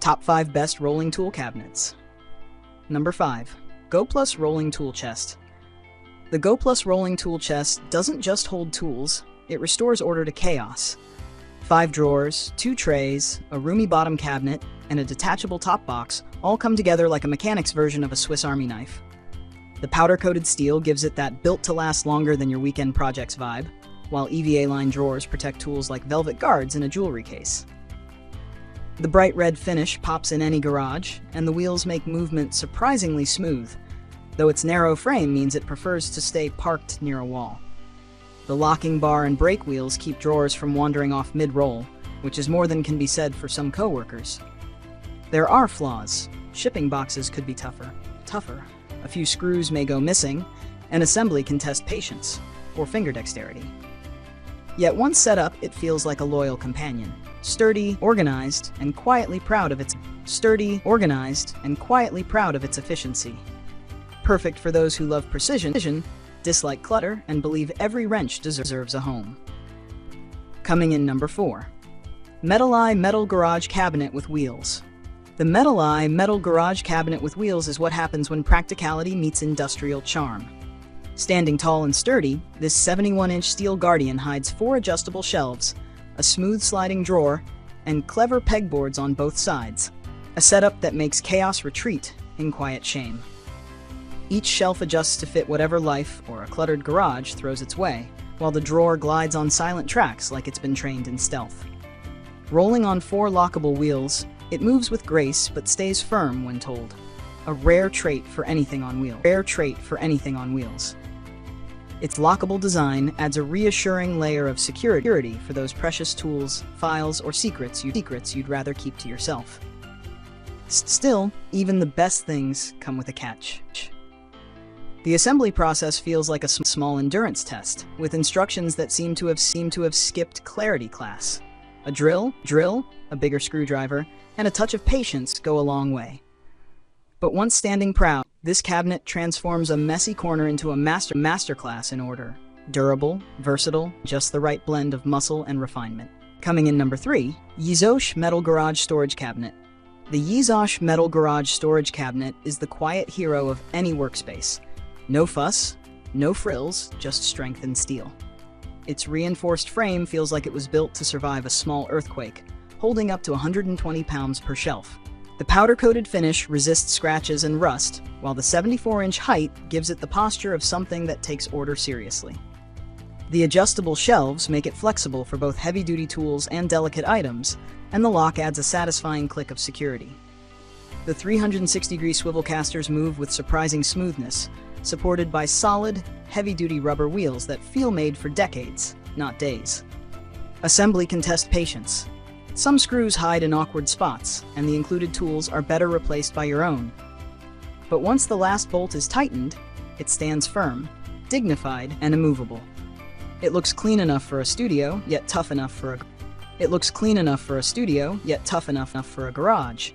Top 5 Best Rolling Tool Cabinets. Number 5. Goplus Rolling Tool Chest. The Goplus Rolling Tool Chest doesn't just hold tools, it restores order to chaos. 5 drawers, 2 trays, a roomy bottom cabinet, and a detachable top box all come together like a mechanic's version of a Swiss Army knife. The powder-coated steel gives it that built-to-last longer than your weekend projects vibe, while EVA-lined drawers protect tools like velvet guards in a jewelry case. The bright red finish pops in any garage, and the wheels make movement surprisingly smooth, though its narrow frame means it prefers to stay parked near a wall. The locking bar and brake wheels keep drawers from wandering off mid-roll, which is more than can be said for some coworkers. There are flaws. Shipping boxes could be tougher. A few screws may go missing, and assembly can test patience or finger dexterity. Yet once set up, it feels like a loyal companion. Sturdy, organized, and quietly proud of its efficiency. Perfect for those who love precision, dislike clutter, and believe every wrench deserves a home. Coming in number 4. Metalyeye Metal Garage Cabinet with Wheels. The Metalyeye Metal Garage Cabinet with Wheels is what happens when practicality meets industrial charm. Standing tall and sturdy, this 71-inch steel guardian hides 4 adjustable shelves, a smooth sliding drawer, and clever pegboards on both sides. A setup that makes chaos retreat in quiet shame. Each shelf adjusts to fit whatever life or a cluttered garage throws its way, while the drawer glides on silent tracks like it's been trained in stealth. Rolling on 4 lockable wheels, it moves with grace but stays firm when told. A rare trait for anything on wheels. Its lockable design adds a reassuring layer of security for those precious tools, files, or secrets you'd rather keep to yourself. Still, even the best things come with a catch. The assembly process feels like a small endurance test, with instructions that seem to have skipped clarity class. A drill, a bigger screwdriver, and a touch of patience go a long way. But once standing proud, this cabinet transforms a messy corner into a masterclass in order. Durable, versatile, just the right blend of muscle and refinement. Coming in number 3, Yizosh Metal Garage Storage Cabinet. The Yizosh Metal Garage Storage Cabinet is the quiet hero of any workspace. No fuss, no frills, just strength and steel. Its reinforced frame feels like it was built to survive a small earthquake, holding up to 120 pounds per shelf. The powder-coated finish resists scratches and rust, while the 74-inch height gives it the posture of something that takes order seriously. The adjustable shelves make it flexible for both heavy-duty tools and delicate items, and the lock adds a satisfying click of security. The 360-degree swivel casters move with surprising smoothness, supported by solid, heavy-duty rubber wheels that feel made for decades, not days. Assembly can test patience. Some screws hide in awkward spots, and the included tools are better replaced by your own. But once the last bolt is tightened, it stands firm, dignified, and immovable. It looks clean enough for a studio, yet tough enough for a garage.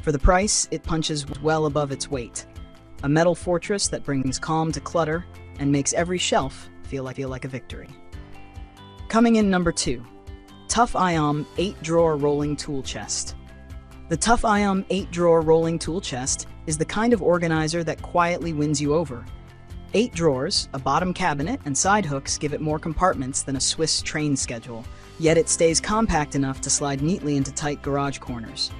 For the price, it punches well above its weight. A metal fortress that brings calm to clutter and makes every shelf feel like a victory. Coming in number 2. TuffIom 8-Drawer Rolling Tool Chest. The TuffIom 8-Drawer Rolling Tool Chest is the kind of organizer that quietly wins you over. 8 drawers, a bottom cabinet, and side hooks give it more compartments than a Swiss train schedule, yet it stays compact enough to slide neatly into tight garage corners.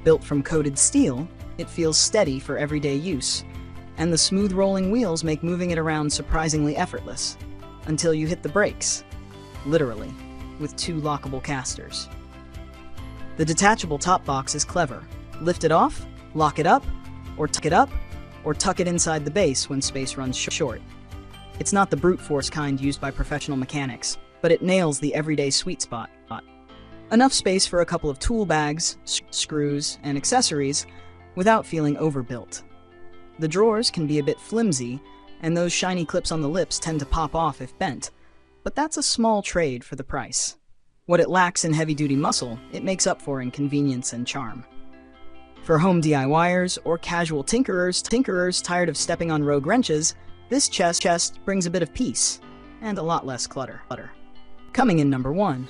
Built from coated steel, it feels steady for everyday use, and the smooth rolling wheels make moving it around surprisingly effortless, until you hit the brakes, literally, with 2 lockable casters. The detachable top box is clever. Lift it off, lock it up, or tuck it inside the base when space runs short. It's not the brute force kind used by professional mechanics, but it nails the everyday sweet spot. Enough space for a couple of tool bags, screws, and accessories without feeling overbuilt. The drawers can be a bit flimsy, and those shiny clips on the lips tend to pop off if bent, but that's a small trade for the price. What it lacks in heavy-duty muscle, it makes up for in convenience and charm. For home DIYers or casual tinkerers tired of stepping on rogue wrenches, this chest brings a bit of peace and a lot less clutter. Coming in number 1,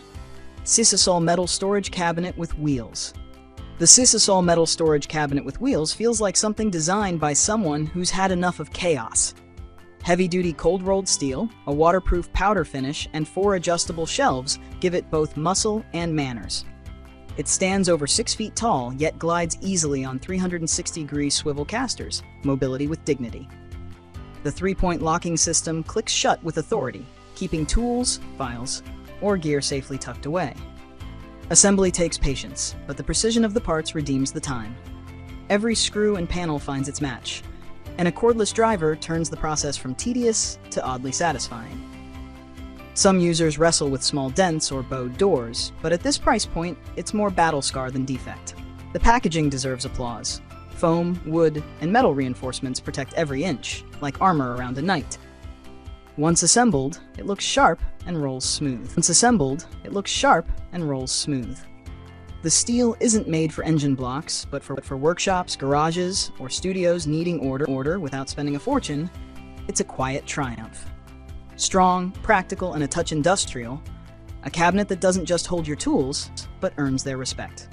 Sisesol Metal Storage Cabinet with Wheels. The Sisesol metal storage cabinet with wheels feels like something designed by someone who's had enough of chaos. Heavy-duty cold-rolled steel, a waterproof powder finish, and 4 adjustable shelves give it both muscle and manners. It stands over 6 feet tall, yet glides easily on 360-degree swivel casters, mobility with dignity. The 3-point locking system clicks shut with authority, keeping tools, files, or gear safely tucked away. Assembly takes patience, but the precision of the parts redeems the time. Every screw and panel finds its match, and a cordless driver turns the process from tedious to oddly satisfying. Some users wrestle with small dents or bowed doors, but at this price point, it's more battle scar than defect. The packaging deserves applause. Foam, wood, and metal reinforcements protect every inch, like armor around a knight. Once assembled, it looks sharp and rolls smooth. The steel isn't made for engine blocks, but for workshops, garages, or studios needing order without spending a fortune. It's a quiet triumph. Strong, practical, and a touch industrial, a cabinet that doesn't just hold your tools, but earns their respect.